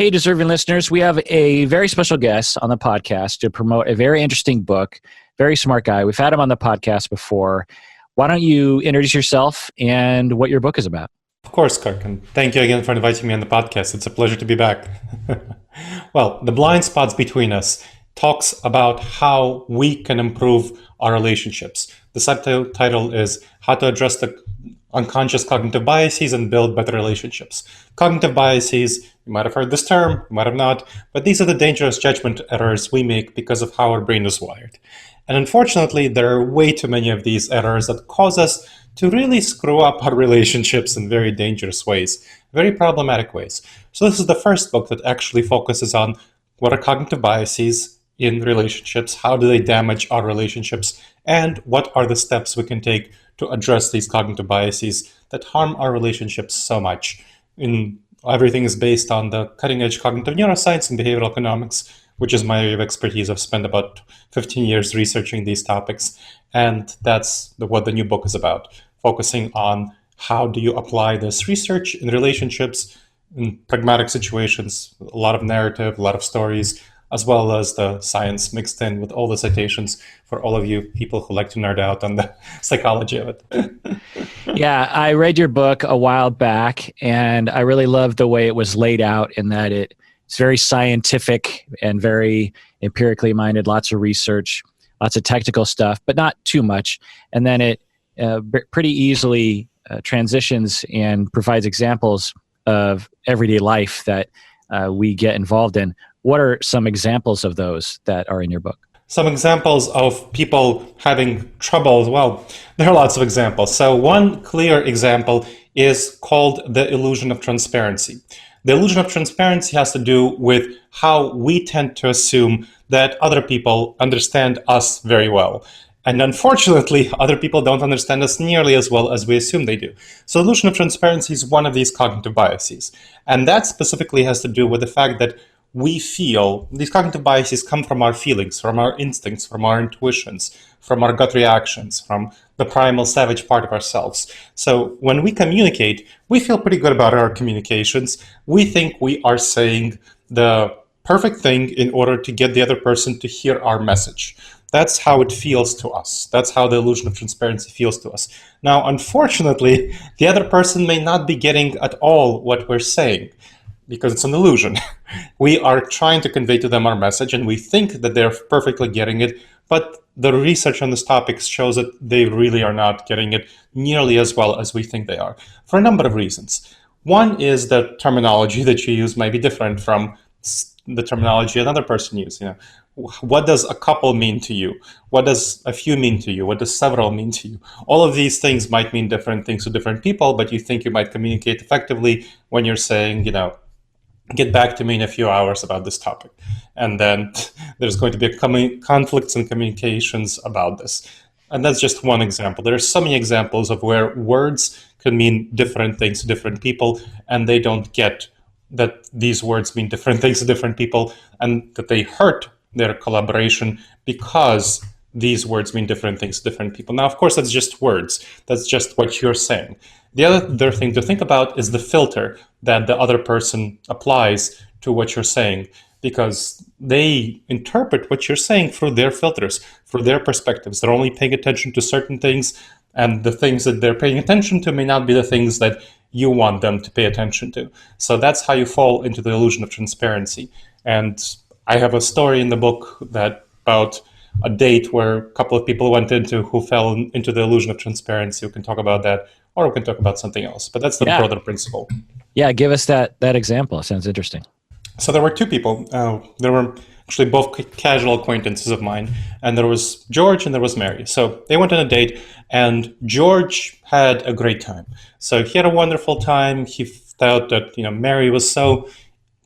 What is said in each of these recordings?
Hey, deserving listeners, we have a very special guest on the podcast to promote a very interesting book. Very smart guy. We've had him on the podcast before. Why don't you introduce yourself and what your book is about? Of course, Kirk, and thank you again for inviting me on the podcast. It's a pleasure to be back. Well, The Blind Spots Between Us talks about how we can improve our relationships. The subtitle is How to Address the Unconscious Cognitive Biases and Build Better Relationships. Cognitive biases, you might have heard this term, you might have not, but these are the dangerous judgment errors we make because of how our brain is wired. And unfortunately, there are way too many of these errors that cause us to really screw up our relationships in very dangerous ways, very problematic ways. So this is the first book that actually focuses on what are cognitive biases in relationships, how do they damage our relationships, and what are the steps we can take to address these cognitive biases that harm our relationships so much. Everything is based on the cutting edge cognitive neuroscience and behavioral economics, which is my area of expertise. I've spent about 15 years researching these topics, and that's what the new book is about, focusing on how do you apply this research in relationships, in pragmatic situations, a lot of narrative, a lot of stories, as well as the science mixed in with all the citations for all of you people who like to nerd out on the psychology of it. Yeah, I read your book a while back, and I really loved the way it was laid out in that it's very scientific and very empirically minded, lots of research, lots of technical stuff, but not too much. And then it pretty easily transitions and provides examples of everyday life that we get involved in. What are some examples of those that are in your book? Some examples of people having trouble. Well, there are lots of examples. So one clear example is called the illusion of transparency. The illusion of transparency has to do with how we tend to assume that other people understand us very well. And unfortunately, other people don't understand us nearly as well as we assume they do. So illusion of transparency is one of these cognitive biases. And that specifically has to do with the fact that we feel these cognitive biases come from our feelings, from our instincts, from our intuitions, from our gut reactions, from the primal savage part of ourselves. So when we communicate, we feel pretty good about our communications. We think we are saying the perfect thing in order to get the other person to hear our message. That's how it feels to us. That's how the illusion of transparency feels to us. Now, unfortunately, the other person may not be getting at all what we're saying, because it's an illusion. We are trying to convey to them our message, and we think that they're perfectly getting it, but the research on this topic shows that they really are not getting it nearly as well as we think they are, for a number of reasons. One is that terminology that you use might be different from the terminology another person uses. What does a couple mean to you? What does a few mean to you? What does several mean to you? All of these things might mean different things to different people, but you think you might communicate effectively when you're saying, get back to me in a few hours about this topic. And then there's going to be conflicts and communications about this. And that's just one example. There are so many examples of where words can mean different things to different people, and they don't get that these words mean different things to different people, and that they hurt their collaboration because these words mean different things to different people. Now, of course, that's just words. That's just what you're saying. The other thing to think about is the filter that the other person applies to what you're saying, because they interpret what you're saying through their filters, through their perspectives. They're only paying attention to certain things, and the things that they're paying attention to may not be the things that you want them to pay attention to. So that's how you fall into the illusion of transparency. And I have a story in the book about a date where a couple of people went into who fell into the illusion of transparency. We can talk about that, or we can talk about something else. But that's the broader principle. Yeah, give us that example. It sounds interesting. So there were two people. There were actually both casual acquaintances of mine. And there was George and there was Mary. So they went on a date, and George had a great time. So he had a wonderful time. He thought that Mary was so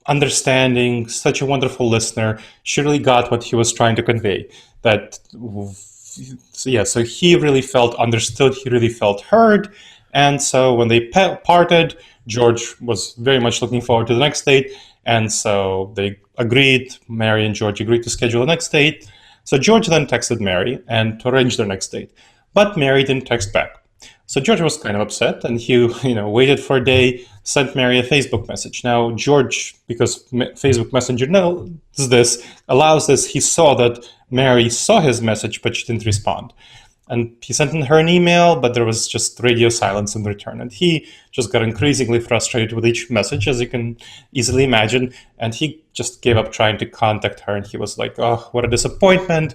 understanding, such a wonderful listener. She really got what he was trying to convey. So he really felt understood. He really felt heard. And so when they parted, George was very much looking forward to the next date. And so they agreed, Mary and George agreed to schedule the next date. So George then texted Mary and to arrange their next date. But Mary didn't text back. So George was kind of upset, and he, waited for a day, sent Mary a Facebook message. Now George, because Facebook Messenger knows this, allows this, he saw that Mary saw his message, but she didn't respond. And he sent her an email, but there was just radio silence in return. And he just got increasingly frustrated with each message, as you can easily imagine. And he just gave up trying to contact her. And he was like, oh, what a disappointment.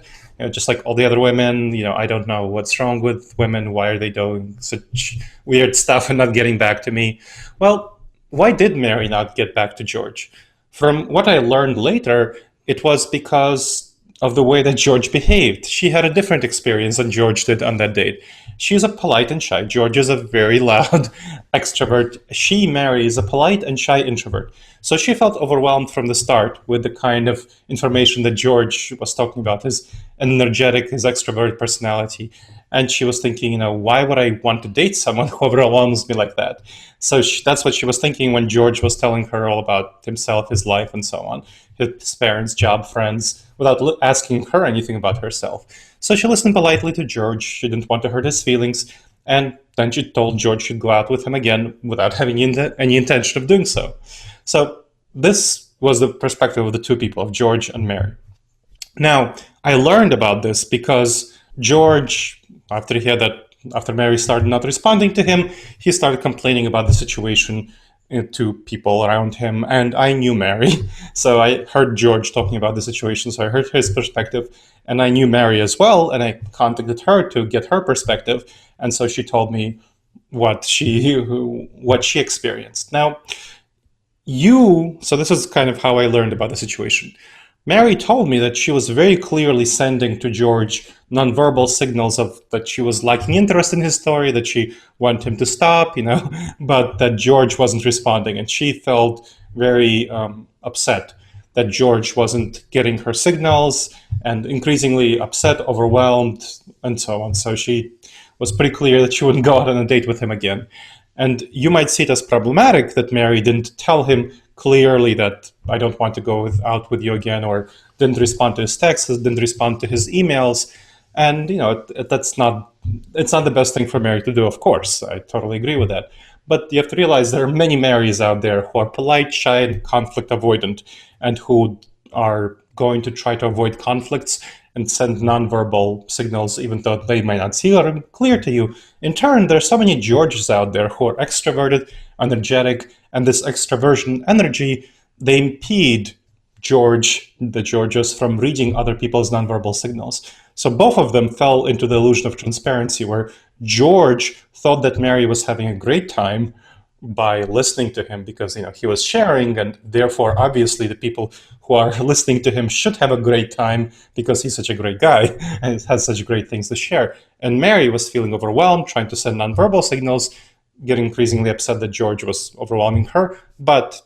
Just like all the other women, I don't know what's wrong with women. Why are they doing such weird stuff and not getting back to me? Well, why did Mary not get back to George? From what I learned later, it was because of the way that George behaved. She had a different experience than George did on that date. She's a polite and shy. George is a very loud extrovert. She, Mary, is a polite and shy introvert. So she felt overwhelmed from the start with the kind of information that George was talking about, his energetic, his extrovert personality. And she was thinking, why would I want to date someone who overwhelms me like that? So that's what she was thinking when George was telling her all about himself, his life, and so on, his parents, job, friends, without asking her anything about herself. So she listened politely to George. She didn't want to hurt his feelings. And then she told George she'd go out with him again without having any intention of doing so. So this was the perspective of the two people, of George and Mary. Now, I learned about this because George, after Mary started not responding to him, he started complaining about the situation to people around him. And I knew Mary, so I heard George talking about the situation, so I heard his perspective, and I knew Mary as well, and I contacted her to get her perspective, and so she told me what she experienced. Now, so this is kind of how I learned about the situation. Mary told me that she was very clearly sending to George nonverbal signals of that she was lacking interest in his story, that she wanted him to stop, but that George wasn't responding. And she felt very upset that George wasn't getting her signals, and increasingly upset, overwhelmed, and so on. So she was pretty clear that she wouldn't go out on a date with him again. And you might see it as problematic that Mary didn't tell him clearly that I don't want to go out with you again, or didn't respond to his texts, didn't respond to his emails. And, it's not the best thing for Mary to do, of course. I totally agree with that. But you have to realize there are many Marys out there who are polite, shy, and conflict avoidant, and who are going to try to avoid conflicts and send nonverbal signals, even though they might not see or clear to you. In turn, there are so many Georges out there who are extroverted, energetic, and this extroversion energy, they impede the Georges from reading other people's nonverbal signals. So both of them fell into the illusion of transparency, where George thought that Mary was having a great time by listening to him because he was sharing, and therefore obviously the people who are listening to him should have a great time because he's such a great guy and has such great things to share. And Mary was feeling overwhelmed, trying to send nonverbal signals, getting increasingly upset that George was overwhelming her, but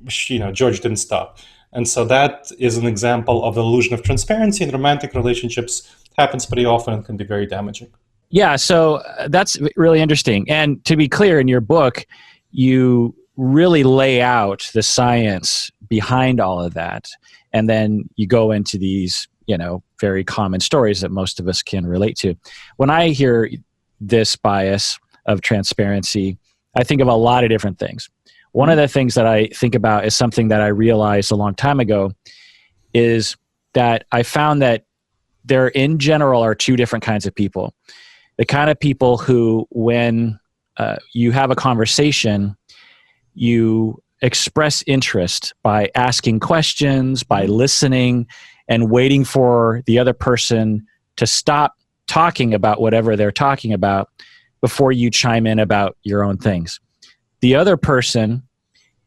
George didn't stop. And so that is an example of the illusion of transparency in romantic relationships. Happens pretty often and can be very damaging. Yeah, so that's really interesting. And to be clear, in your book, you really lay out the science behind all of that. And then you go into these, very common stories that most of us can relate to. When I hear this bias of transparency, I think of a lot of different things. One of the things that I think about is something that I realized a long time ago, is that I found that there in general are two different kinds of people. The kind of people who, when you have a conversation, you express interest by asking questions, by listening, and waiting for the other person to stop talking about whatever they're talking about before you chime in about your own things. The other person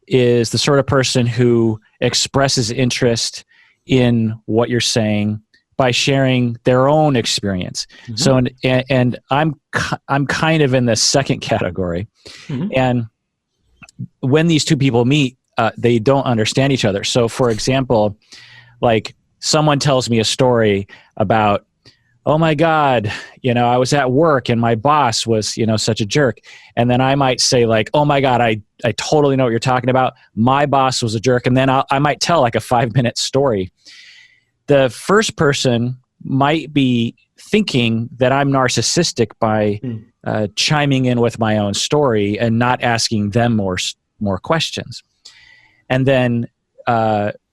is the sort of person who expresses interest in what you're saying by sharing their own experience. Mm-hmm. So, and I'm kind of in the second category. Mm-hmm. And when these two people meet, they don't understand each other. So, for example, like someone tells me a story about, oh my God, I was at work and my boss was, such a jerk. And then I might say like, oh my God, I totally know what you're talking about. My boss was a jerk. And then I might tell like a 5-minute story. The first person might be thinking that I'm narcissistic by chiming in with my own story and not asking them more questions. And then,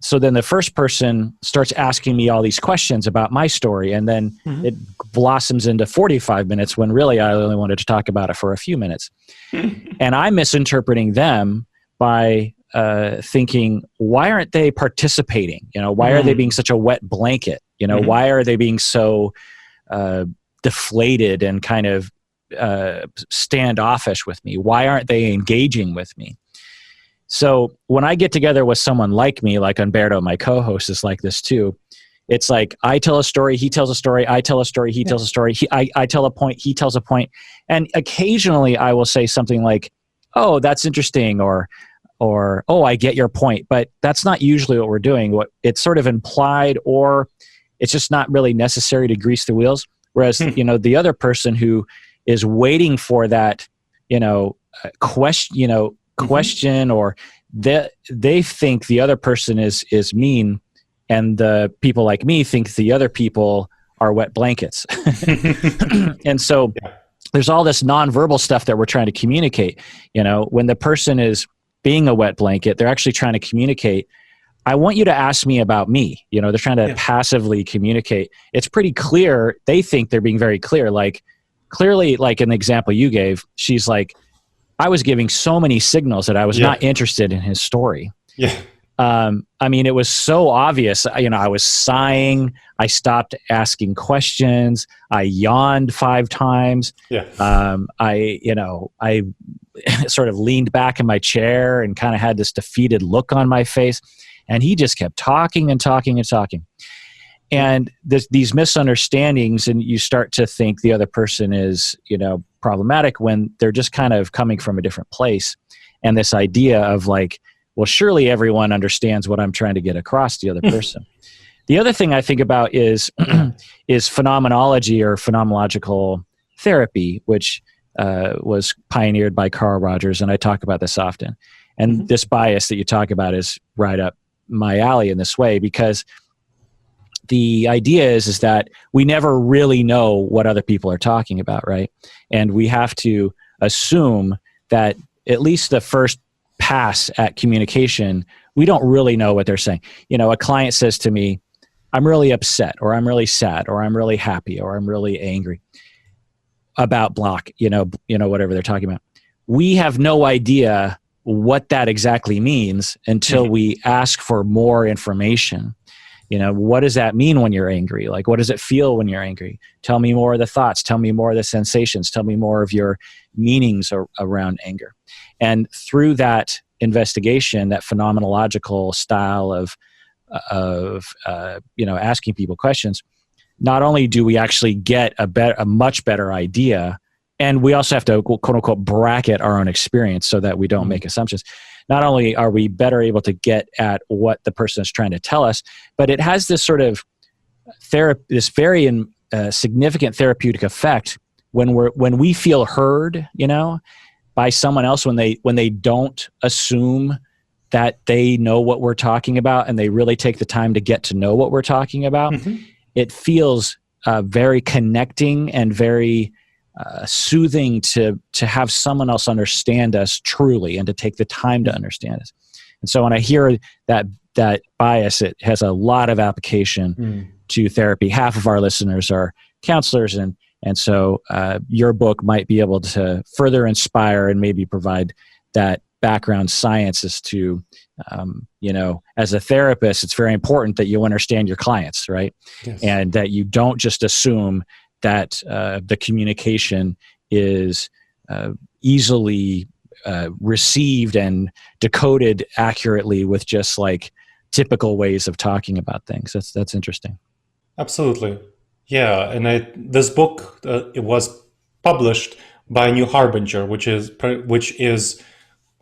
so then the first person starts asking me all these questions about my story, and then it blossoms into 45 minutes when really I only wanted to talk about it for a few minutes. And I'm misinterpreting them by thinking, why aren't they participating? Why are they being such a wet blanket? Why are they being so deflated and kind of standoffish with me? Why aren't they engaging with me? So when I get together with someone like me, like Umberto, my co-host, is like this too. It's like I tell a story, he tells a story, I tell a story, he tells a story, I tell a point, he tells a point. And occasionally I will say something like, oh, that's interesting, or oh, I get your point. But that's not usually what we're doing. It's sort of implied, or it's just not really necessary to grease the wheels. Whereas, the other person who is waiting for that, question, or they think the other person is mean, and the people like me think the other people are wet blankets. And so there's all this nonverbal stuff that we're trying to communicate. When the person is being a wet blanket, they're actually trying to communicate, I want you to ask me about me. They're trying to passively communicate. It's pretty clear. They think they're being very clear. Like, clearly, like in the example you gave, she's like, I was giving so many signals that I was not interested in his story. Yeah. It was so obvious. I was sighing. I stopped asking questions. I yawned 5 times. Yeah. I sort of leaned back in my chair and kind of had this defeated look on my face. And he just kept talking and talking and talking. And these misunderstandings, and you start to think the other person is, problematic when they're just kind of coming from a different place. And this idea of like, well, surely everyone understands what I'm trying to get across to the other person. The other thing I think about is phenomenology, or phenomenological therapy, which was pioneered by Carl Rogers, and I talk about this often. And this bias that you talk about is right up my alley in this way, because the idea is that we never really know what other people are talking about, right? And we have to assume that at least the first pass at communication, we don't really know what they're saying. A client says to me, I'm really upset, or I'm really sad, or I'm really happy, or I'm really angry about block, whatever they're talking about. We have no idea what that exactly means until we ask for more information. What does that mean when you're angry? Like, what does it feel when you're angry? Tell me more of the thoughts. Tell me more of the sensations. Tell me more of your meanings around anger. And through that investigation, that phenomenological style of asking people questions, not only do we actually get a much better idea, and we also have to, quote unquote, bracket our own experience so that we don't make assumptions. Not only are we better able to get at what the person is trying to tell us, but it has this sort of this very significant therapeutic effect when we feel heard, by someone else, when they don't assume that they know what we're talking about, and they really take the time to get to know what we're talking about. It feels very connecting and very soothing to have someone else understand us truly, and to take the time to understand us. And so when I hear that bias, it has a lot of application to therapy. Half of our listeners are counselors, and so your book might be able to further inspire and maybe provide that background science as to, as a therapist, it's very important that you understand your clients, right? Yes. And that you don't just assume that the communication is easily received and decoded accurately with just like typical ways of talking about things. That's interesting. Absolutely. Yeah. And this book, it was published by New Harbinger, which is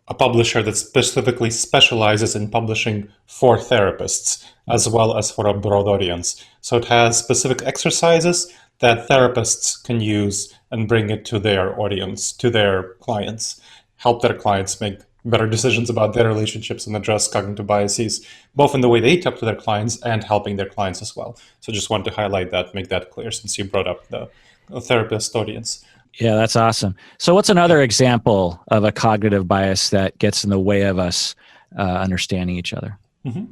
a publisher that specifically specializes in publishing for therapists as well as for a broad audience. So it has specific exercises that therapists can use and bring it to their audience, to their clients, help their clients make better decisions about their relationships and address cognitive biases, both in the way they talk to their clients and helping their clients as well. So just want to highlight that, make that clear, since you brought up the therapist audience. Yeah, that's awesome. So, what's another example of a cognitive bias that gets in the way of us understanding each other? Mhm.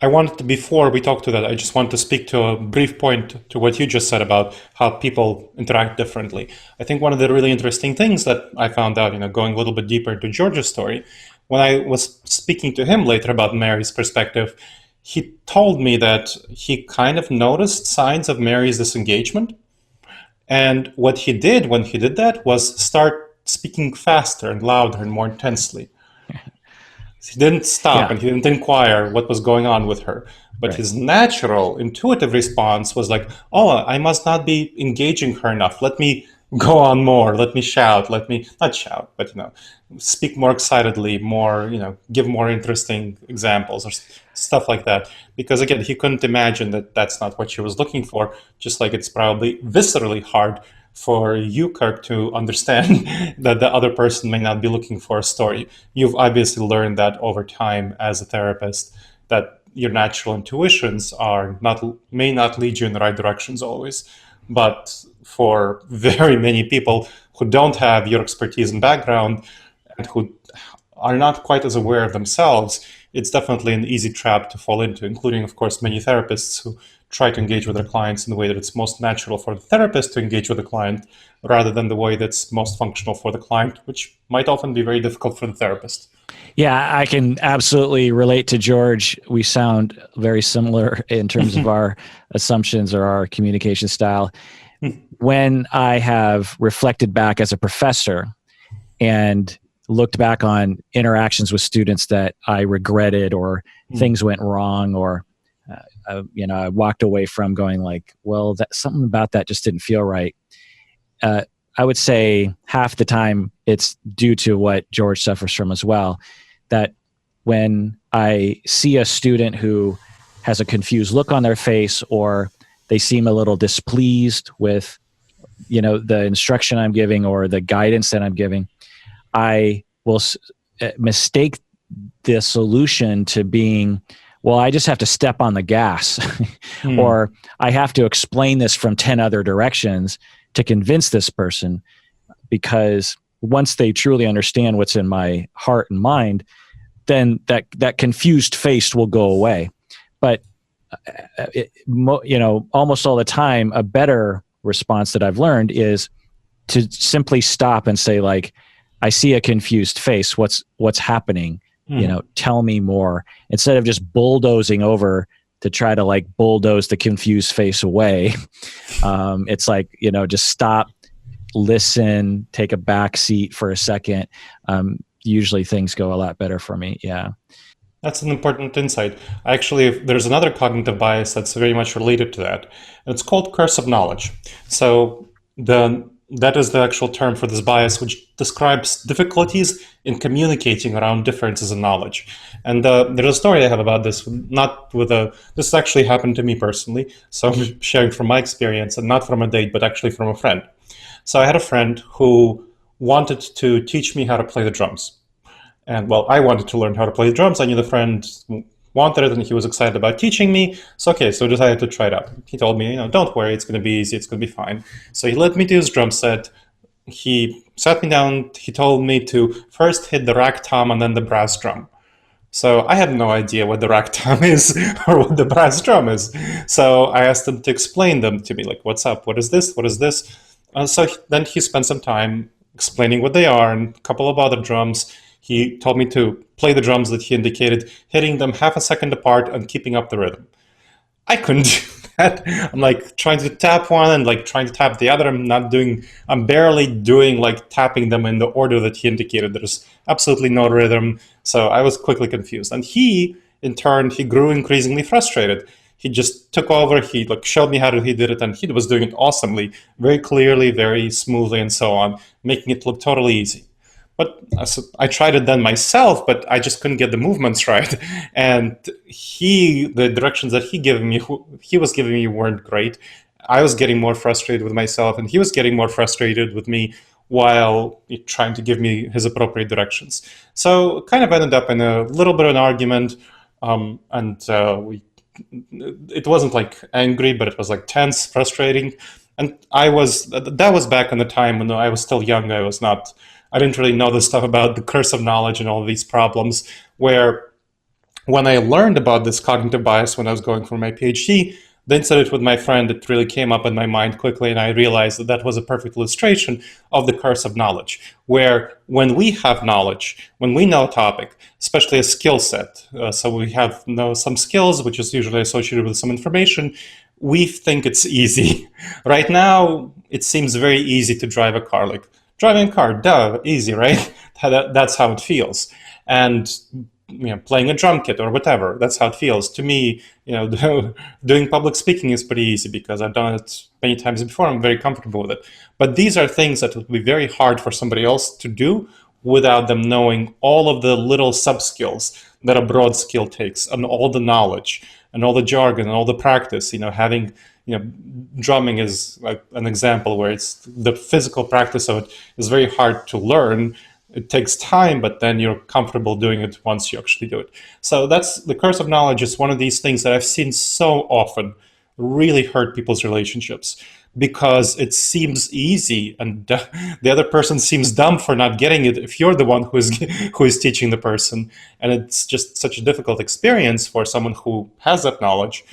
I wanted to, before we talk to that, I just want to speak to a brief point to what you just said about how people interact differently. I think one of the really interesting things that I found out, going a little bit deeper into George's story, when I was speaking to him later about Mary's perspective, he told me that he kind of noticed signs of Mary's disengagement. And what he did when he did that was start speaking faster and louder and more intensely. He didn't stop Yeah, and he didn't inquire what was going on with her. But right. his natural, intuitive response was like, oh, I must not be engaging her enough. Let me go on more. Let me shout. Let me, not shout, but, speak more excitedly, more, give more interesting examples or stuff like that. Because again, he couldn't imagine that that's not what she was looking for, just like it's probably viscerally hard for you, Kirk, to understand that the other person may not be looking for a story. You've obviously learned that over time as a therapist, that your natural intuitions may not lead you in the right directions always. But for very many people who don't have your expertise and background and who are not quite as aware of themselves, it's definitely an easy trap to fall into, including, of course, many therapists who try to engage with their clients in the way that it's most natural for the therapist to engage with the client rather than the way that's most functional for the client, which might often be very difficult for the therapist. Yeah, I can absolutely relate to George. We sound very similar in terms of our assumptions or our communication style. When I have reflected back as a professor and looked back on interactions with students that I regretted or things went wrong or I walked away from going like, well, that something about that just didn't feel right. I would say half the time it's due to what George suffers from as well. That when I see a student who has a confused look on their face or they seem a little displeased with the instruction I'm giving or the guidance that I'm giving, I will mistake the solution to being, well, I just have to step on the gas or I have to explain this from 10 other directions to convince this person, because once they truly understand what's in my heart and mind, then that confused face will go away. But almost all the time, a better response that I've learned is to simply stop and say, like, I see a confused face. What's happening? Tell me more. Instead of just bulldozing over to try to like bulldoze the confused face away. It's like, just stop, listen, take a back seat for a second. Usually things go a lot better for me. Yeah. That's an important insight. Actually, there's another cognitive bias that's very much related to that. It's called curse of knowledge. So that is the actual term for this bias, which describes difficulties in communicating around differences in knowledge. And there's a story I have about this. This actually happened to me personally. So I'm sharing from my experience, and not from a date, but actually from a friend. So I had a friend who wanted to teach me how to play the drums. And well, I wanted to learn how to play the drums. I knew the friend wanted it and he was excited about teaching me. So decided to try it out. He told me, don't worry, it's going to be easy, it's going to be fine. So he led me to his drum set. He sat me down. He told me to first hit the rack tom and then the brass drum. So I had no idea what the rack tom is or what the brass drum is. So I asked him to explain them to me, like, what's up? What is this? What is this? Then he spent some time explaining what they are and a couple of other drums. He told me to play the drums that he indicated, hitting them half a second apart and keeping up the rhythm. I couldn't do that. I'm like trying to tap one and like trying to tap the other. I'm barely doing like tapping them in the order that he indicated. There's absolutely no rhythm. So I was quickly confused. And he, in turn, he grew increasingly frustrated. He just took over. He like showed me how he did it, and he was doing it awesomely, very clearly, very smoothly, and so on, making it look totally easy. But I tried it then myself, but I just couldn't get the movements right. And the directions that he was giving me weren't great. I was getting more frustrated with myself, and he was getting more frustrated with me while trying to give me his appropriate directions. So kind of ended up in a little bit of an argument, and it wasn't like angry, but it was like tense, frustrating. And that was back in the time when I was still young. I didn't really know the stuff about the curse of knowledge and all of these problems, where when I learned about this cognitive bias when I was going for my PhD, then said it with my friend, it really came up in my mind quickly, and I realized that was a perfect illustration of the curse of knowledge, where when we have knowledge, when we know a topic, especially a skill set, so we have some skills, which is usually associated with some information, we think it's easy. Right now, it seems very easy to drive a car. Like, driving a car, duh, easy, right? That's how it feels. And playing a drum kit or whatever, that's how it feels to me. Doing public speaking is pretty easy because I've done it many times before. I'm very comfortable with it. But these are things that would be very hard for somebody else to do without them knowing all of the little sub skills that a broad skill takes, and all the knowledge and all the jargon and all the practice. Having drumming is like an example where it's the physical practice of it is very hard to learn. It takes time, but then you're comfortable doing it once you actually do it. So that's the curse of knowledge. Is one of these things that I've seen so often really hurt people's relationships, because it seems easy and the other person seems dumb for not getting it if you're the one who is teaching the person. And it's just such a difficult experience for someone who has that knowledge.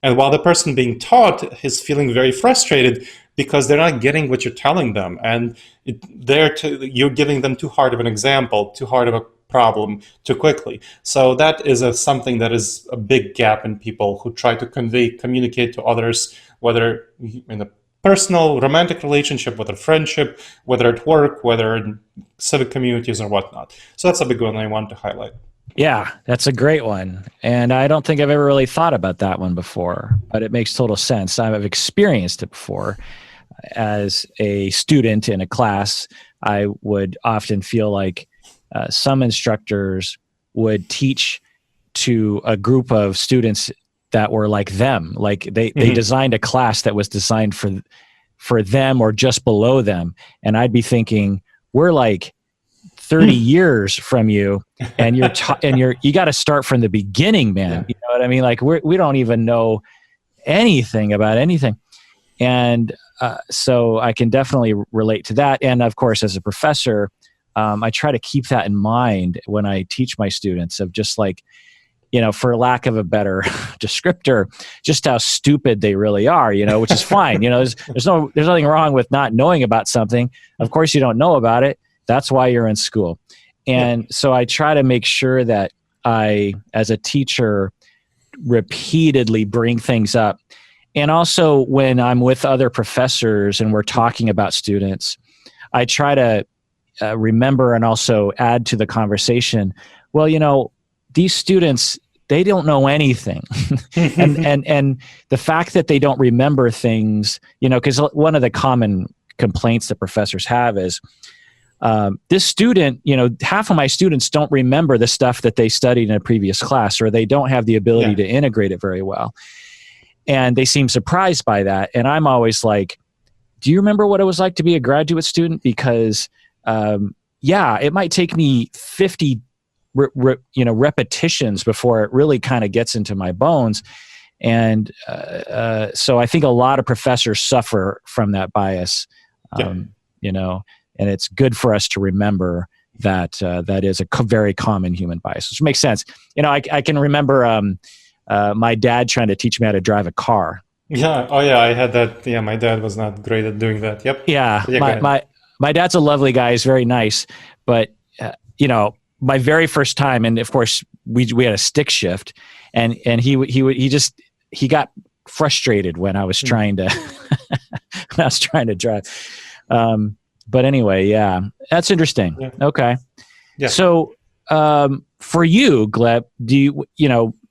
And while the person being taught is feeling very frustrated because they're not getting what you're telling them, and you're giving them too hard of an example, too hard of a problem, too quickly. So that is something that is a big gap in people who try to communicate to others, whether in a personal, romantic relationship, whether friendship, whether at work, whether in civic communities or whatnot. So that's a big one I want to highlight. Yeah, that's a great one. And I don't think I've ever really thought about that one before, but it makes total sense. I've experienced it before. As a student in a class, I would often feel like some instructors would teach to a group of students that were like them. Like they designed a class that was designed for them or just below them. And I'd be thinking, we're like 30 years from you, and you got to start from the beginning, man. You know what I mean? Like we don't even know anything about anything. And so I can definitely relate to that. And of course, as a professor, I try to keep that in mind when I teach my students, of just like, for lack of a better descriptor, just how stupid they really are, which is fine. There's nothing wrong with not knowing about something. Of course, you don't know about it. That's why you're in school. And so I try to make sure that I, as a teacher, repeatedly bring things up. And also when I'm with other professors and we're talking about students, I try to remember and also add to the conversation, well, these students, they don't know anything. and the fact that they don't remember things, because one of the common complaints that professors have is, this student, half of my students don't remember the stuff that they studied in a previous class, or they don't have the ability to integrate it very well. And they seem surprised by that. And I'm always like, do you remember what it was like to be a graduate student? Because, it might take me 50, repetitions before it really kind of gets into my bones. And so I think a lot of professors suffer from that bias, and it's good for us to remember that that is a very common human bias, which makes sense. I can remember my dad trying to teach me how to drive a car. Yeah. Oh, yeah. I had that. Yeah. My dad was not great at doing that. Yep. Yeah. My dad's a lovely guy. He's very nice. But, my very first time, and of course, we had a stick shift, and he got frustrated when I was trying to drive. But anyway, yeah, that's interesting. Yeah. Okay. Yeah. So, for you, Gleb,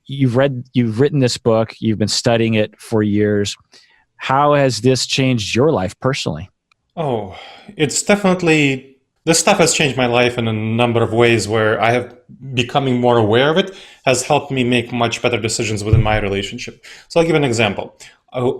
you've written this book, you've been studying it for years. How has this changed your life personally? Oh, it's definitely, this stuff has changed my life in a number of ways, where I have becoming more aware of it has helped me make much better decisions within my relationship. So I'll give an example.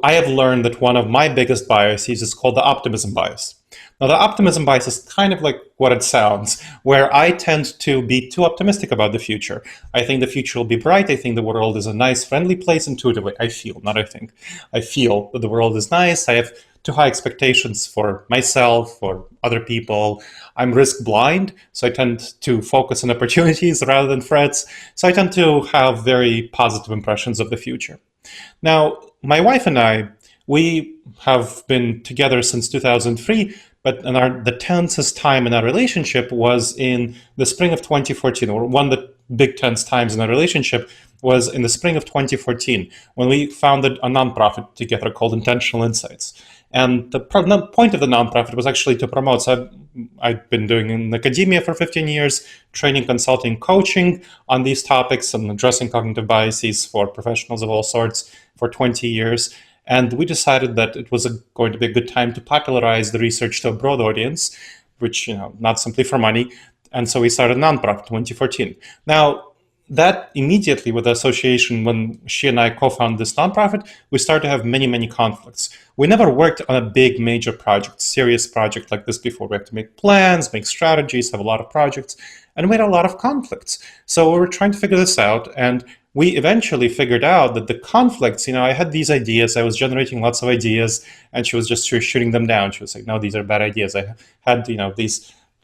I have learned that one of my biggest biases is called the optimism bias. Now, the optimism bias is kind of like what it sounds, where I tend to be too optimistic about the future. I think the future will be bright. I think the world is a nice, friendly place intuitively. I feel, not I think. I feel that the world is nice. I have too high expectations for myself or other people. I'm risk blind, so I tend to focus on opportunities rather than threats. So I tend to have very positive impressions of the future. Now, my wife and I, we have been together since 2003, but the tensest time in our relationship was in the spring of 2014, or one of the big tense times in our relationship was in the spring of 2014, when we founded a nonprofit together called Intentional Insights. And the point of the nonprofit was actually to promote. So I've been doing in academia for 15 years, training, consulting, coaching on these topics and addressing cognitive biases for professionals of all sorts for 20 years. And we decided that it was going to be a good time to popularize the research to a broad audience, which, not simply for money. And so we started a nonprofit in 2014. Now, that immediately with the association, when she and I co-founded this nonprofit, we started to have many, many conflicts. We never worked on a big major project, serious project like this before. We have to make plans, make strategies, have a lot of projects, and we had a lot of conflicts. So we were trying to figure this out, and we eventually figured out that the conflicts, I had these ideas, I was generating lots of ideas, and she was just shooting them down. She was like, no, these are bad ideas. I had,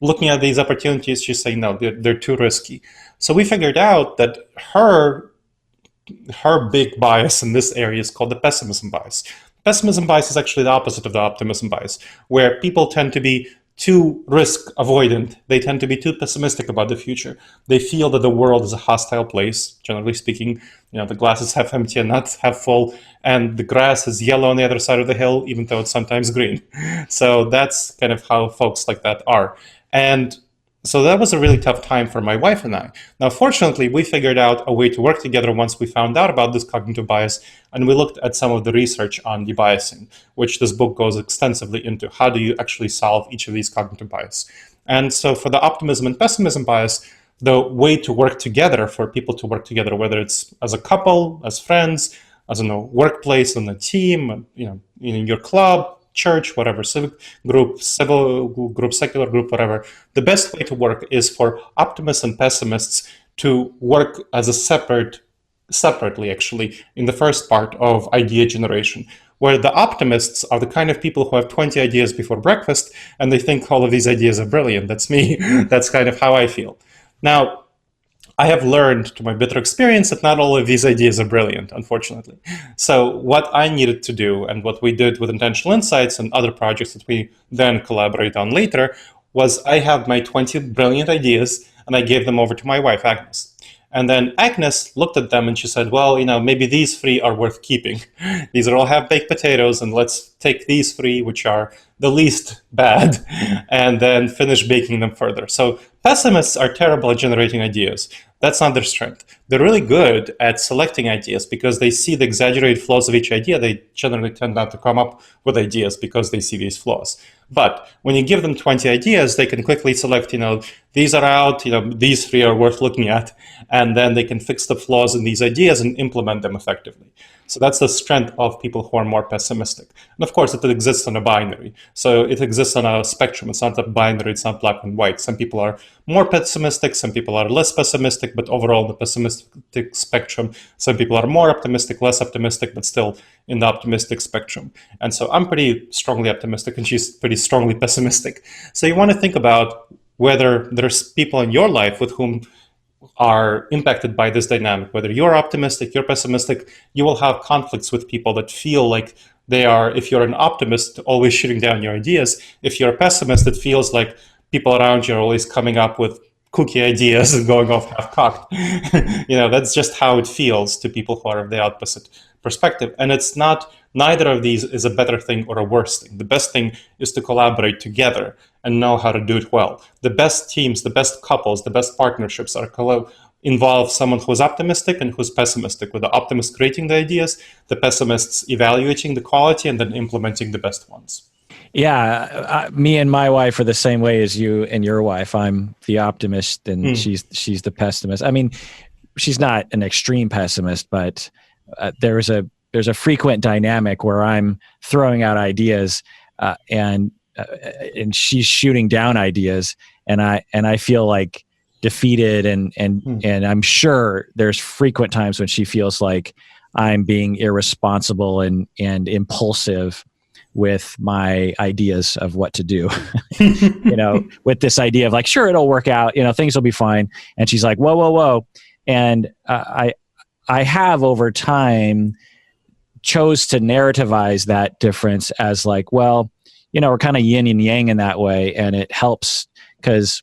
looking at these opportunities, she's saying, no, they're too risky. So we figured out that her big bias in this area is called the pessimism bias. Pessimism bias is actually the opposite of the optimism bias, where people tend to be too risk avoidant. They tend to be too pessimistic about the future. They feel that the world is a hostile place, generally speaking. The glass is half empty and not half full, and the grass is yellow on the other side of the hill, even though it's sometimes green. So that's kind of how folks like that are. And so that was a really tough time for my wife and I. Now, fortunately, we figured out a way to work together once we found out about this cognitive bias, and we looked at some of the research on debiasing, which this book goes extensively into. How do you actually solve each of these cognitive bias? And so for the optimism and pessimism bias, the way to work together, for people to work together, whether it's as a couple, as friends, as in a workplace, on a team, in your club, church, whatever, civic group, civil group, secular group, whatever, the best way to work is for optimists and pessimists to work as a separately, actually, in the first part of idea generation, where the optimists are the kind of people who have 20 ideas before breakfast, and they think all of these ideas are brilliant. That's me. That's kind of how I feel. Now, I have learned to my bitter experience that not all of these ideas are brilliant, unfortunately. So what I needed to do, and what we did with Intentional Insights and other projects that we then collaborate on later, was I have my 20 brilliant ideas, and I gave them over to my wife, Agnes. And then Agnes looked at them and she said, well, maybe these three are worth keeping. These are all half-baked potatoes, and let's take these three, which are the least bad, and then finish baking them further. So pessimists are terrible at generating ideas. That's not their strength. They're really good at selecting ideas because they see the exaggerated flaws of each idea. They generally tend not to come up with ideas because they see these flaws. But when you give them 20 ideas, they can quickly select, these are out, these three are worth looking at, and then they can fix the flaws in these ideas and implement them effectively. So that's the strength of people who are more pessimistic. And of course, it exists on a binary. So it exists on a spectrum. It's not a binary, it's not black and white. Some people are more pessimistic, some people are less pessimistic, but overall the pessimistic spectrum, some people are more optimistic, less optimistic, but still in the optimistic spectrum. And so I'm pretty strongly optimistic and she's pretty strongly pessimistic. So you want to think about whether there's people in your life with whom are impacted by this dynamic. Whether you're optimistic, you're pessimistic, you will have conflicts with people that feel like they are, if you're an optimist, always shooting down your ideas. If you're a pessimist, it feels like people around you are always coming up with kooky ideas and going off half-cocked. That's just how it feels to people who are of the opposite perspective. And it's not, neither of these is a better thing or a worse thing. The best thing is to collaborate together and know how to do it well. The best teams, the best couples, the best partnerships involve someone who's optimistic and who's pessimistic, with the optimist creating the ideas, the pessimists evaluating the quality and then implementing the best ones. Yeah, me and my wife are the same way as you and your wife. I'm the optimist and she's the pessimist. I mean, she's not an extreme pessimist, but there's a frequent dynamic where I'm throwing out ideas and she's shooting down ideas, and I feel like defeated, and I'm sure there's frequent times when she feels like I'm being irresponsible and impulsive with my ideas of what to do. With this idea of like, sure, it'll work out, things will be fine. And she's like, whoa, whoa, whoa. And I have over time chose to narrativize that difference as like, well, we're kind of yin and yang in that way. And it helps because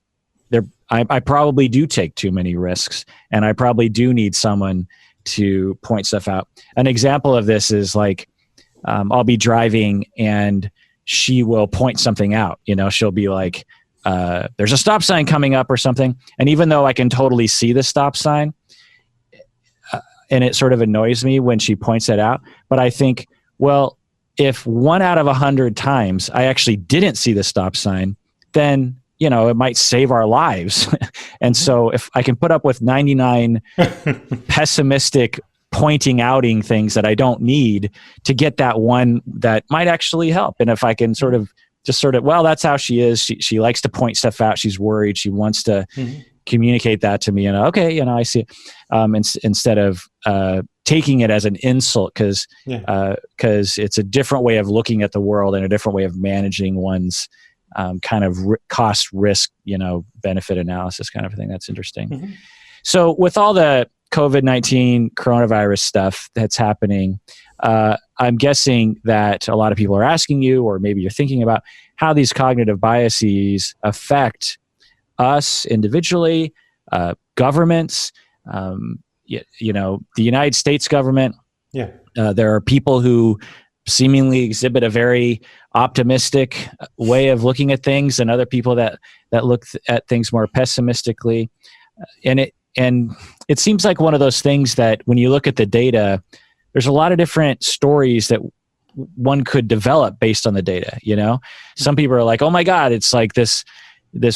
I probably do take too many risks, and I probably do need someone to point stuff out. An example of this is like, I'll be driving and she will point something out. She'll be like, there's a stop sign coming up or something. And even though I can totally see the stop sign, and it sort of annoys me when she points that out, but I think, well, if 1 out of 100 times I actually didn't see the stop sign, then it might save our lives. And so if I can put up with 99 pessimistic pointing outing things that I don't need to get that one that might actually help. And if I can well, that's how she is. She likes to point stuff out. She's worried. She wants to communicate that to me. Okay, I see it. Instead of taking it as an insult because it's a different way of looking at the world and a different way of managing one's kind of cost risk, benefit analysis kind of thing. That's interesting. So with all the COVID-19 coronavirus stuff that's happening, I'm guessing that a lot of people are asking you, or maybe you're thinking about how these cognitive biases affect us individually, governments, the United States government. Yeah. There are people who seemingly exhibit a very optimistic way of looking at things, and other people that look at things more pessimistically. And it seems like one of those things that when you look at the data, there's a lot of different stories that one could develop based on the data. Some people are like, oh my God, it's like this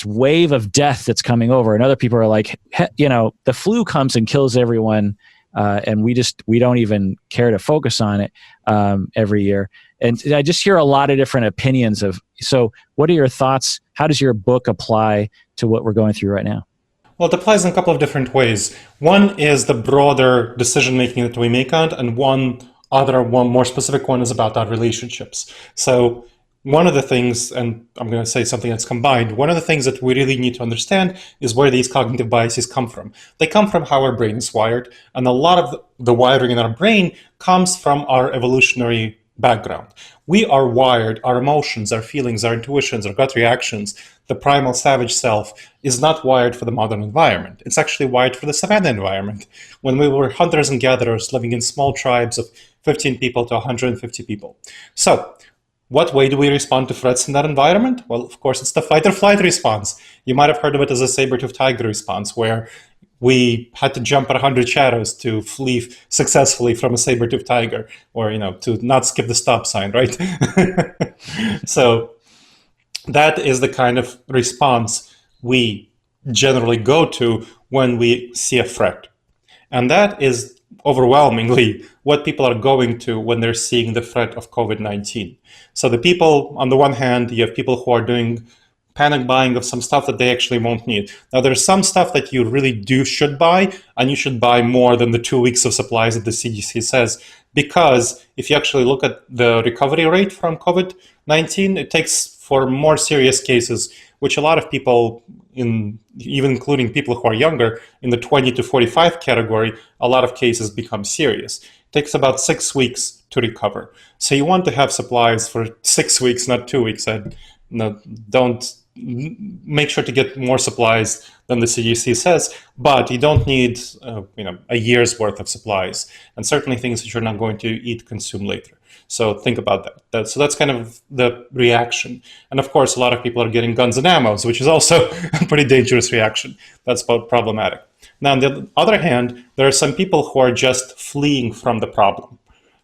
wave of death that's coming over. And other people are like, the flu comes and kills everyone. And we don't even care to focus on it every year. And I just hear a lot of different opinions so what are your thoughts? How does your book apply to what we're going through right now? Well, it applies in a couple of different ways. One is the broader decision-making that we make on, and one more specific one is about our relationships. So one of the things, and I'm going to say something that's combined, one of the things that we really need to understand is where these cognitive biases come from. They come from how our brain is wired, and a lot of the wiring in our brain comes from our evolutionary background. We are wired, our emotions, our feelings, our intuitions, our gut reactions, the primal savage self is not wired for the modern environment. It's actually wired for the savanna environment. When we were hunters and gatherers living in small tribes of 15 people to 150 people. So, what way do we respond to threats in that environment? Well, of course, it's the fight or flight response. You might have heard of it as a saber-toothed tiger response, where we had to jump at 100 shadows to flee successfully from a saber-toothed tiger, or to not skip the stop sign, right? So that is the kind of response we generally go to when we see a threat. And that is overwhelmingly what people are going to when they're seeing the threat of COVID-19. So the people, on the one hand, you have people who are doing panic buying of some stuff that they actually won't need. Now, there's some stuff that you really should buy, and you should buy more than the 2 weeks of supplies that the CDC says, because if you actually look at the recovery rate from COVID-19, it takes for more serious cases, which a lot of people, even including people who are younger, in the 20 to 45 category, a lot of cases become serious. It takes about 6 weeks to recover. So you want to have supplies for 6 weeks, not 2 weeks. Don't make sure to get more supplies than the CDC says, but you don't need a year's worth of supplies, and certainly things that you're not going to consume later. So think about that. So that's kind of the reaction. And of course, a lot of people are getting guns and ammos, which is also a pretty dangerous reaction. That's problematic. Now, on the other hand, there are some people who are just fleeing from the problem.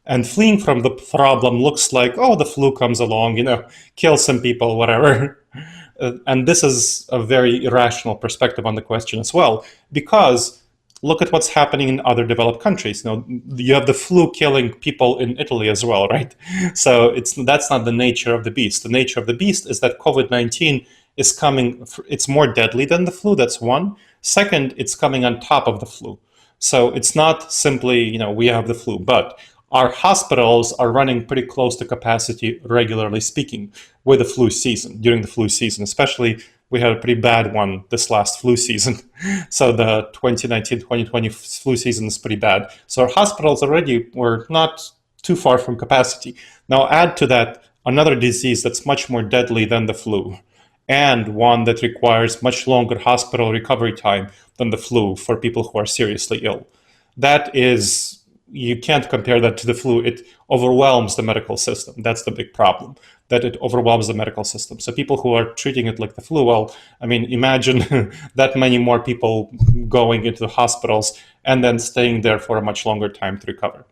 And fleeing from the problem looks like, oh, the flu comes along, kill some people, whatever. And this is a very irrational perspective on the question as well, because look at what's happening in other developed countries. You have the flu killing people in Italy as well, right? So that's not the nature of the beast. The nature of the beast is that COVID-19 is coming, it's more deadly than the flu, that's one. Second, it's coming on top of the flu. So it's not simply, we have the flu, but our hospitals are running pretty close to capacity, regularly speaking, with the flu season, during the flu season. Especially, we had a pretty bad one this last flu season. So the 2019-2020 flu season is pretty bad. So our hospitals already were not too far from capacity. Now add to that another disease that's much more deadly than the flu, and one that requires much longer hospital recovery time than the flu for people who are seriously ill. That is, you can't compare that to the flu. It overwhelms the medical system. That's the big problem, that it overwhelms the medical system. So people who are treating it like the flu, well, I mean, imagine that many more people going into the hospitals and then staying there for a much longer time to recover.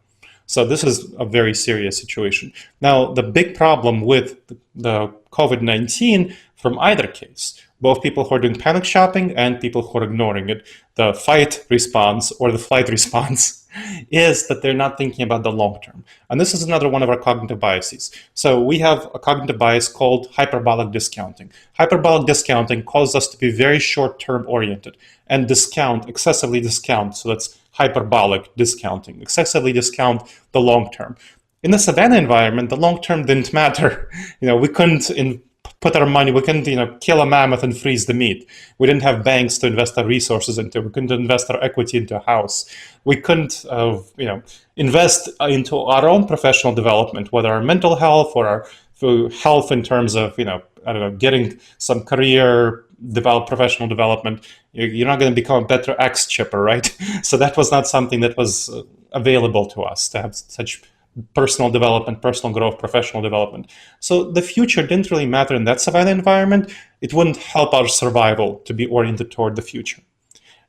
So this is a very serious situation. Now, the big problem with the COVID-19 from either case, both people who are doing panic shopping and people who are ignoring it, the fight response or the flight response, is that they're not thinking about the long term. And this is another one of our cognitive biases. So we have a cognitive bias called hyperbolic discounting. Hyperbolic discounting causes us to be very short-term oriented and excessively discount. So that's hyperbolic discounting, excessively discount the long term. In the savanna environment, the long term didn't matter. We couldn't put our money, we couldn't kill a mammoth and freeze the meat. We didn't have banks to invest our resources into. We couldn't invest our equity into a house. We couldn't invest into our own professional development, whether our mental health or our health in terms of getting some career professional development. You're not going to become a better axe chipper, right? So that was not something that was available to us, to have such personal development, personal growth, professional development. So the future didn't really matter in that savanna environment. It wouldn't help our survival to be oriented toward the future.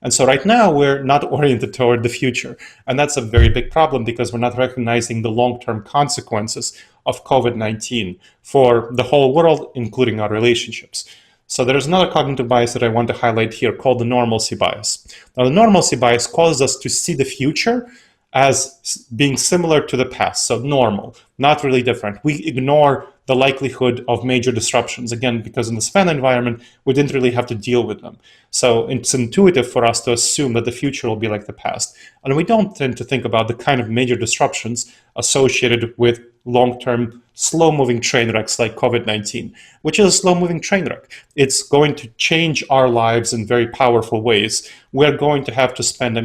And so right now we're not oriented toward the future. And that's a very big problem because we're not recognizing the long-term consequences of COVID-19 for the whole world, including our relationships. So there's another cognitive bias that I want to highlight here called the normalcy bias. Now, the normalcy bias causes us to see the future as being similar to the past, so normal, not really different. We ignore the likelihood of major disruptions, again, because in the savanna environment, we didn't really have to deal with them. So it's intuitive for us to assume that the future will be like the past. And we don't tend to think about the kind of major disruptions associated with long-term slow-moving train wrecks like COVID-19, which is a slow-moving train wreck. It's going to change our lives in very powerful ways. We're going to have to spend,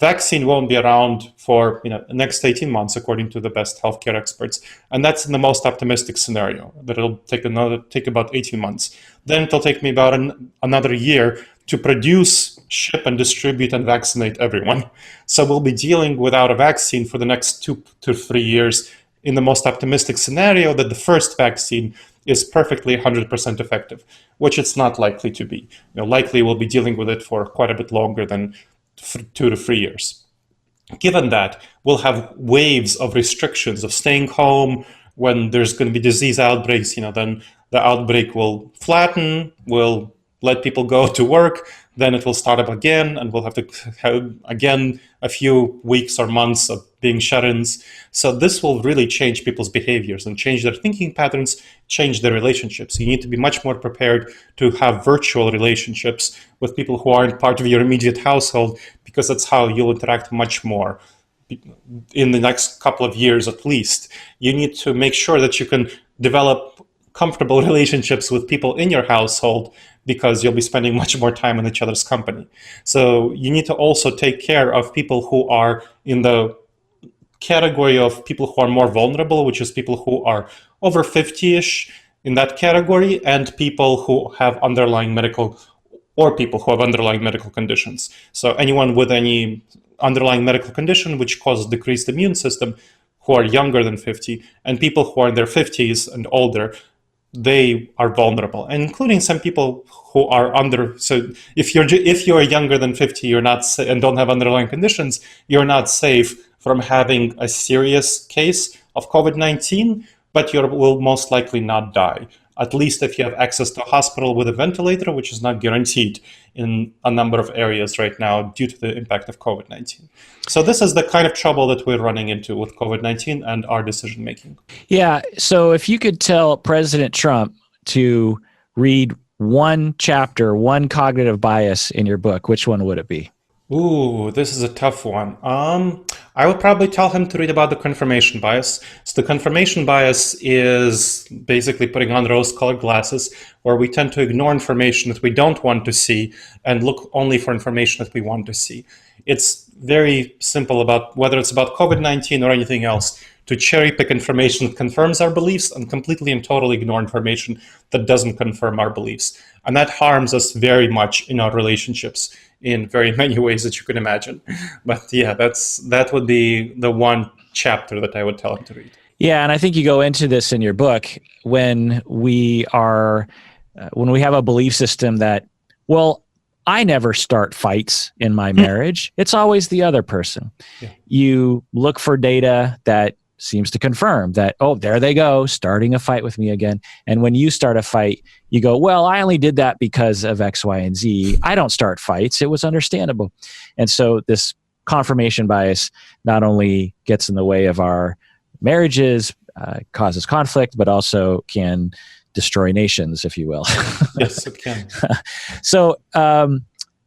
vaccine won't be around for the next 18 months, according to the best healthcare experts. And that's in the most optimistic scenario, that it'll take about 18 months. Then it'll take me about another year to produce, ship, and distribute and vaccinate everyone. So we'll be dealing without a vaccine for the next 2 to 3 years in the most optimistic scenario that the first vaccine is perfectly 100% effective, which it's not likely to be. Likely we'll be dealing with it for quite a bit longer than 2 to 3 years. Given that, we'll have waves of restrictions of staying home. When there's going to be disease outbreaks, then the outbreak will flatten, will let people go to work, then it will start up again, and we'll have to have, again, a few weeks or months of being shut-ins. So this will really change people's behaviors and change their thinking patterns, change their relationships. You need to be much more prepared to have virtual relationships with people who aren't part of your immediate household, because that's how you'll interact much more in the next couple of years at least. You need to make sure that you can develop comfortable relationships with people in your household, because you'll be spending much more time in each other's company. So you need to also take care of people who are in the category of people who are more vulnerable, which is people who are over 50-ish in that category, and people who have underlying medical conditions. So anyone with any underlying medical condition which causes decreased immune system, who are younger than 50, and people who are in their 50s and older, they are vulnerable, and including some people who are under. So if you're younger than 50, you're not and don't have underlying conditions, you're not safe from having a serious case of COVID-19, but you will most likely not die. At least if you have access to a hospital with a ventilator, which is not guaranteed in a number of areas right now due to the impact of COVID-19. So this is the kind of trouble that we're running into with COVID-19 and our decision making. Yeah. So if you could tell President Trump to read one chapter, one cognitive bias in your book, which one would it be? Ooh, this is a tough one. I would probably tell him to read about the confirmation bias. So the confirmation bias is basically putting on rose-colored glasses, where we tend to ignore information that we don't want to see and look only for information that we want to see. It's very simple about whether it's about COVID-19 or anything else, to cherry pick information that confirms our beliefs and completely and totally ignore information that doesn't confirm our beliefs. And that harms us very much in our relationships in very many ways that you can imagine. But yeah, that would be the one chapter that I would tell him to read. Yeah, and I think you go into this in your book when we have a belief system that, well, I never start fights in my marriage. It's always the other person. Yeah. You look for data that seems to confirm that, oh, there they go, starting a fight with me again. And when you start a fight, you go, well, I only did that because of X, Y, and Z. I don't start fights. It was understandable. And so this confirmation bias not only gets in the way of our marriages, causes conflict, but also can destroy nations, if you will. Yes, it can. So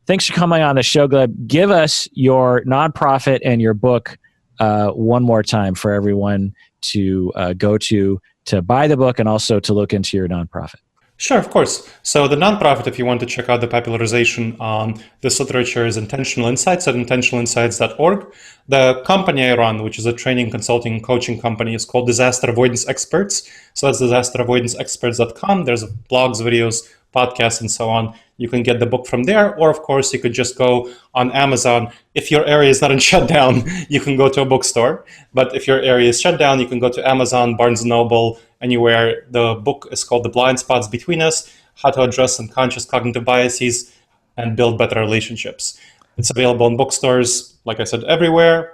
thanks for coming on the show, Gleb. Give us your nonprofit and your book one more time for everyone to go to buy the book and also to look into your nonprofit. Sure, of course. So the nonprofit, if you want to check out the popularization on this literature, is Intentional Insights at intentionalinsights.org. The company I run, which is a training, consulting, and coaching company, is called Disaster Avoidance Experts. So that's disasteravoidanceexperts.com. There's blogs, videos, podcasts, and so on. You can get the book from there, or of course, you could just go on Amazon. If your area is not in shutdown, you can go to a bookstore. But if your area is shut down, you can go to Amazon, Barnes & Noble, anywhere. The book is called The Blind Spots Between Us, How to Address Unconscious Cognitive Biases and Build Better Relationships. It's available in bookstores, like I said, everywhere,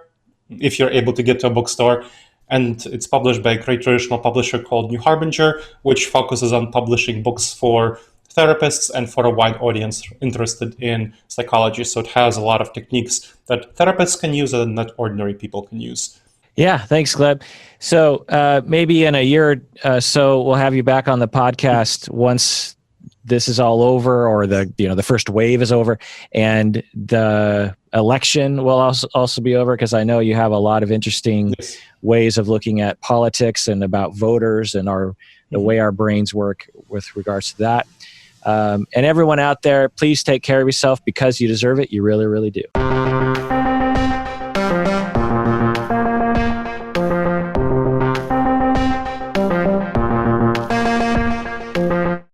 if you're able to get to a bookstore. And it's published by a great traditional publisher called New Harbinger, which focuses on publishing books for therapists and for a wide audience interested in psychology. So it has a lot of techniques that therapists can use and that ordinary people can use. Yeah, thanks, Gleb. So maybe in a year or so, we'll have you back on the podcast once this is all over, or the first wave is over, and the election will also be over, because I know you have a lot of interesting ways of looking at politics and about voters and the way our brains work with regards to that. And everyone out there, please take care of yourself, because you deserve it. You really, really do.